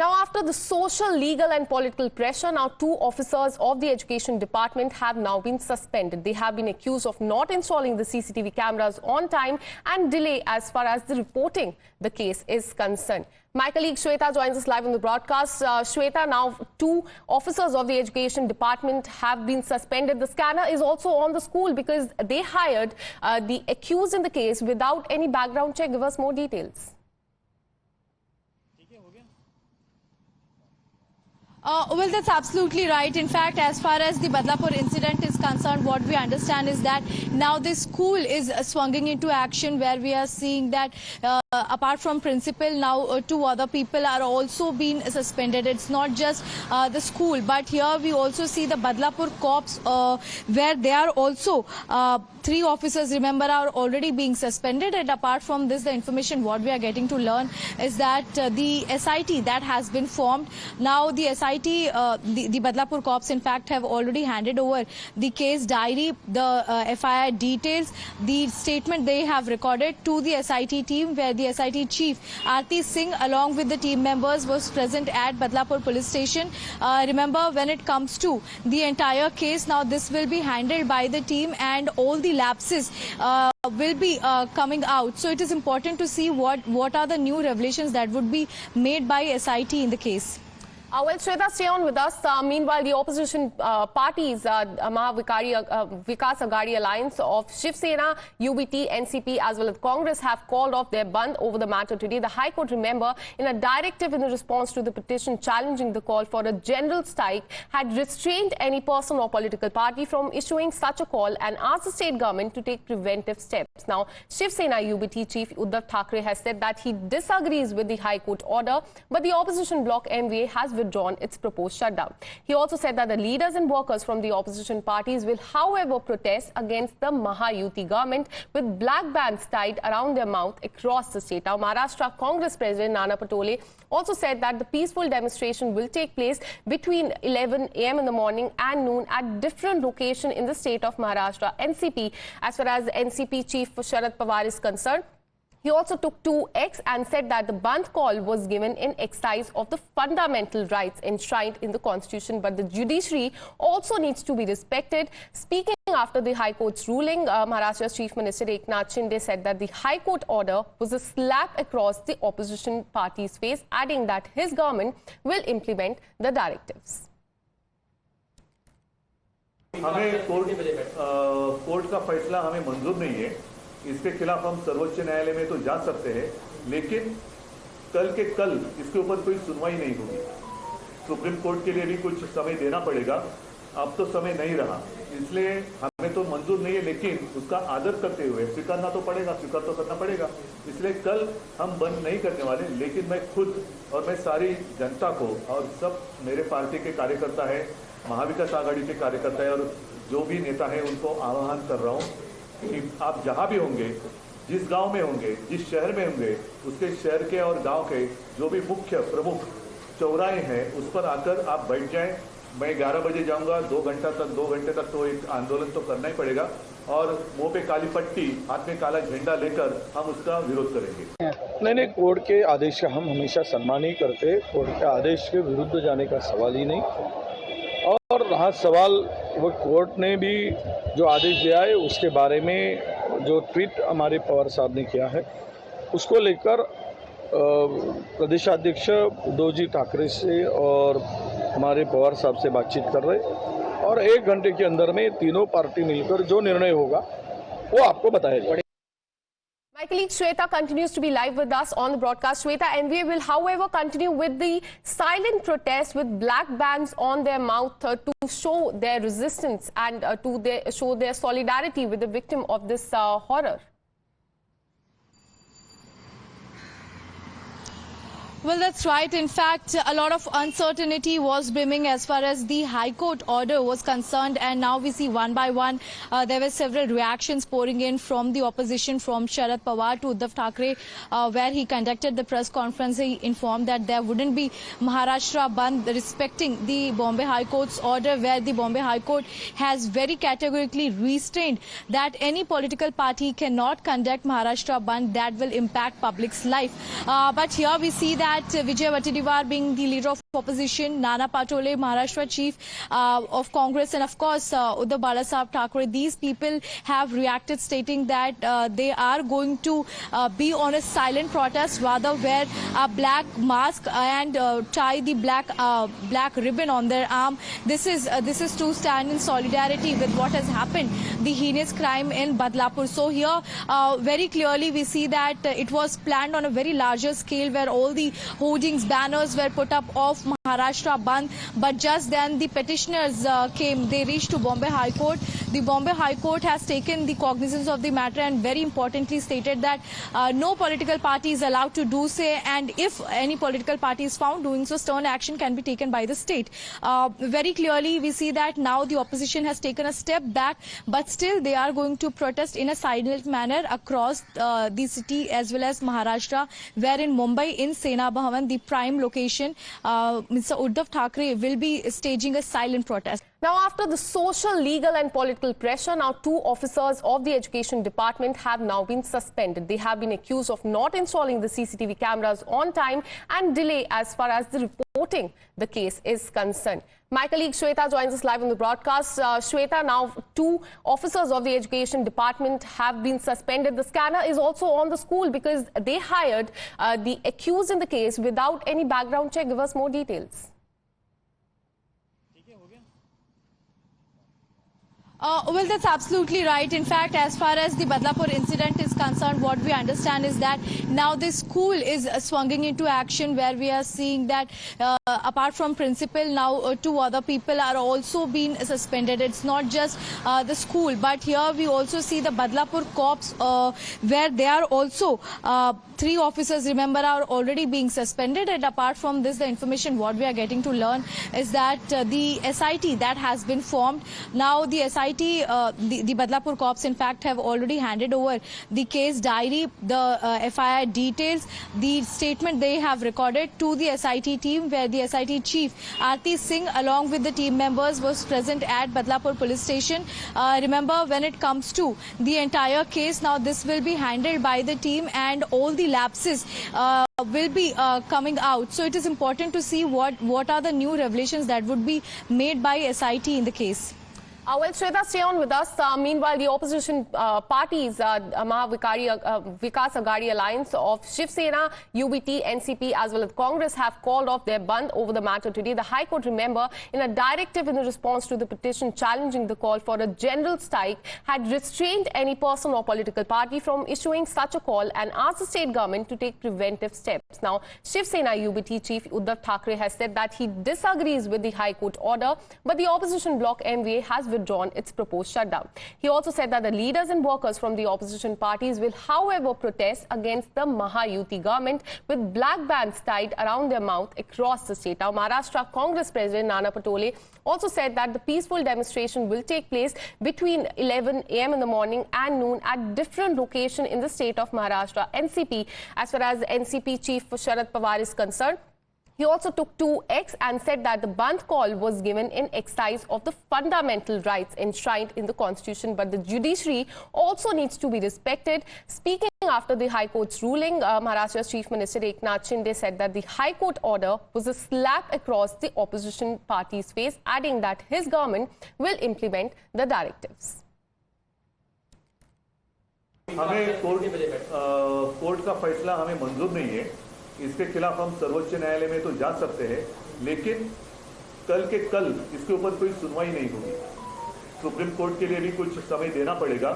Now, after the social, legal and political pressure, now 2 officers of the Education Department have now been suspended. They have been accused of not installing the CCTV cameras on time and delay as far as the reporting the case is concerned. My colleague Shweta joins us live on the broadcast. Shweta, now 2 officers of the Education Department have been suspended. The scanner is also on the school because they hired the accused in the case without any background check. Give us more details. Well, that's absolutely right. In fact, as far as the Badlapur incident is concerned, what we understand is that now this school is swinging into action, where we are seeing that apart from principal, now 2 other people are also being suspended. It's not just the school, but here we also see the Badlapur cops, where they are also 3 officers, remember, are already being suspended. And apart from this, the information what we are getting to learn is that the SIT that has been formed, now the SIT, the Badlapur cops in fact have already handed over the case diary, the FIR details, the statement they have recorded to the SIT team, where the SIT chief Aarti Singh along with the team members was present at Badlapur police station. Remember, when it comes to the entire case, now this will be handled by the team and all the lapses will be coming out. So it is important to see what are the new revelations that would be made by SIT in the case. Well, Shweta, stay on with us. Meanwhile, the opposition parties, Vikas Aghadi Alliance of Shiv Sena, UBT, NCP as well as Congress have called off their bandh over the matter today. The High Court, remember, in a directive in response to the petition challenging the call for a general strike, had restrained any person or political party from issuing such a call and asked the state government to take preventive steps. Now, Shiv Sena UBT chief Uddhav Thackeray has said that he disagrees with the High Court order, but the opposition bloc MVA has withdrawn its proposed shutdown. He also said that the leaders and workers from the opposition parties will, however, protest against the Mahayuti government with black bands tied around their mouth across the state. Now, Maharashtra Congress President Nana Patole also said that the peaceful demonstration will take place between 11 a.m. in the morning and noon at different locations in the state of Maharashtra. NCP, as far as the NCP chief Sharad Pawar is concerned, he also took to X and said that the bandh call was given in exercise of the fundamental rights enshrined in the constitution, but the judiciary also needs to be respected. Speaking after the High Court's ruling, Maharashtra's Chief Minister Eknath Shinde said that the High Court order was a slap across the opposition party's face, adding that his government will implement the directives. हमें court का फैसला हमें मंजूर नहीं है। इसके खिलाफ हम सर्वोच्च न्यायालय में तो जा सकते हैं, लेकिन कल के कल इसके ऊपर कोई सुनवाई नहीं होगी। सुप्रीम कोर्ट के लिए भी कुछ समय देना पड़ेगा। अब तो समय नहीं रहा, इसलिए हमें तो मंजूर नहीं है, लेकिन उसका आदर करते हुए स्वीकारना तो पड़ेगा, स्वीकार तो करना पड़ेगा। इसलिए कल हम बंद नहीं करने वाले, लेकिन मैं खुद और मैं सारी जनता को और सब मेरे पार्टी के कार्यकर्ता है, महाविकास आघाड़ी के कार्यकर्ता है और जो भी नेता है, उनको आह्वान कर रहा हूँ कि आप जहां भी होंगे, जिस गांव में होंगे, जिस शहर में होंगे, उसके शहर के और गांव के जो भी मुख्य प्रमुख चौराहे हैं, उस पर आकर आप बैठ जाएं। मैं 11 बजे जाऊंगा। 2 घंटे तक तो एक आंदोलन तो करना ही पड़ेगा और मुंह पे काली पट्टी, हाथ में काला झंडा लेकर हम उसका विरोध करेंगे। नहीं, कोर्ट के आदेश का हम हमेशा सम्मान ही करते। कोर्ट के आदेश के विरुद्ध जाने का सवाल ही नहीं। और रहा सवाल, वो कोर्ट ने भी जो आदेश दिया है उसके बारे में जो ट्वीट हमारे पवार साहब ने किया है, उसको लेकर प्रदेशाध्यक्ष उद्धव जी ठाकरे से और हमारे पवार साहब से बातचीत कर रहे और 1 घंटे के अंदर में तीनों पार्टी मिलकर जो निर्णय होगा वो आपको बताया जाएगा। My colleague Shweta continues to be live with us on the broadcast. Shweta, MVA will, however, continue with the silent protest with black bands on their mouth to show their resistance and show their solidarity with the victim of this horror. Well, that's right. In fact, a lot of uncertainty was brimming as far as the High Court order was concerned. And now we see one by one, there were several reactions pouring in from the opposition, from Sharad Pawar to Uddhav Thackeray, where he conducted the press conference. He informed that there wouldn't be Maharashtra bandh, respecting the Bombay High Court's order, where the Bombay High Court has very categorically restrained that any political party cannot conduct Maharashtra bandh that will impact public's life. But here we see that that Vijay Vattidivar, being the leader of opposition, Nana Patole, Maharashtra chief of Congress, and of course Uddhav Balasaheb Thackeray, these people have reacted stating that they are going to be on a silent protest, rather wear a black mask and tie the black ribbon on their arm. This is to stand in solidarity with what has happened, the heinous crime in Badlapur. So here very clearly we see that it was planned on a very larger scale, where all the hoardings, banners were put up of Maharashtra Bandh, but just then the petitioners came. They reached to Bombay High Court. The Bombay High Court has taken the cognizance of the matter and very importantly stated that no political party is allowed to do so, and if any political party is found doing so, stern action can be taken by the state. Very clearly we see that now the opposition has taken a step back, but still they are going to protest in a silent manner across the city as well as Maharashtra, where in Mumbai, in Sena Bhavan, the prime location, Mr. Uddhav Thackeray will be staging a silent protest. Now, after the social, legal and political pressure, now 2 officers of the Education Department have now been suspended. They have been accused of not installing the CCTV cameras on time and delay as far as the reporting the case is concerned. My colleague Shweta joins us live on the broadcast. Shweta, now 2 officers of the Education Department have been suspended. The scanner is also on the school because they hired the accused in the case without any background check. Give us more details. Well, that's absolutely right. In fact, as far as the Badlapur incident is concerned, what we understand is that now the school is swinging into action, where we are seeing that apart from principal, now 2 other people are also being suspended. It's not just the school, but here we also see the Badlapur cops, where they are also 3 officers, remember, are already being suspended. And apart from this, the information what we are getting to learn is that the SIT that has been formed, now the SIT, the Badlapur cops in fact have already handed over the case diary, the FIR details, the statement they have recorded to the SIT team, where the SIT chief Aarti Singh along with the team members was present at Badlapur police station. Remember, when it comes to the entire case, now this will be handled by the team and all the lapses will be coming out. So it is important to see what are the new revelations that would be made by SIT in the case. Well, Shweta, stay on with us. Meanwhile, the opposition parties, Vikas Aghadi Alliance of Shiv Sena, UBT, NCP as well as Congress have called off their bandh over the matter today. The High Court, remember, in a directive in response to the petition challenging the call for a general strike, had restrained any person or political party from issuing such a call and asked the state government to take preventive steps. Now, Shiv Sena UBT chief Uddhav Thackeray has said that he disagrees with the High Court order, but the opposition bloc MVA has withdrawn its proposed shutdown. He also said that the leaders and workers from the opposition parties will, however, protest against the Mahayuti government with black bands tied around their mouth across the state. Now, Maharashtra Congress President Nana Patole also said that the peaceful demonstration will take place between 11 a.m. in the morning and noon at different locations in the state of Maharashtra. NCP, as far as NCP chief Sharad Pawar is concerned, he also took to X and said that the bandh call was given in exercise of the fundamental rights enshrined in the constitution, but the judiciary also needs to be respected. Speaking after the High Court's ruling, Maharashtra's Chief Minister Eknath Shinde said that the High Court order was a slap across the opposition party's face, adding that his government will implement the directives. हमें court का फैसला हमें मंजूर नहीं है। इसके खिलाफ हम सर्वोच्च न्यायालय में तो जा सकते हैं, लेकिन कल के कल इसके ऊपर कोई सुनवाई नहीं होगी। सुप्रीम कोर्ट के लिए भी कुछ समय देना पड़ेगा।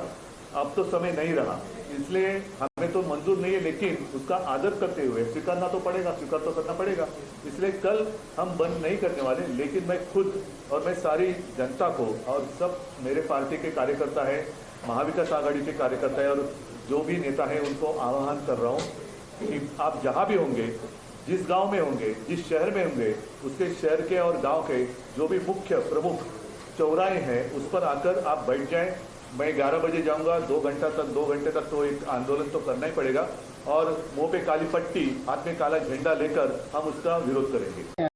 अब तो समय नहीं रहा, इसलिए हमें तो मंजूर नहीं है, लेकिन उसका आदर करते हुए स्वीकारना तो पड़ेगा, स्वीकार तो करना पड़ेगा। इसलिए कल हम बंद नहीं करने वाले, लेकिन मैं खुद और मैं सारी जनता को और सब मेरे पार्टी के कार्यकर्ता है, महाविकास आघाड़ी के कार्यकर्ता है और जो भी नेता है उनको आह्वान कर रहा हूँ कि आप जहां भी होंगे, जिस गांव में होंगे, जिस शहर में होंगे, उसके शहर के और गांव के जो भी मुख्य प्रमुख चौराहे हैं उस पर आकर आप बैठ जाएं। मैं 11 बजे जाऊंगा। 2 घंटे तक तो एक आंदोलन तो करना ही पड़ेगा और मुंह पे काली पट्टी, हाथ में काला झंडा लेकर हम उसका विरोध करेंगे।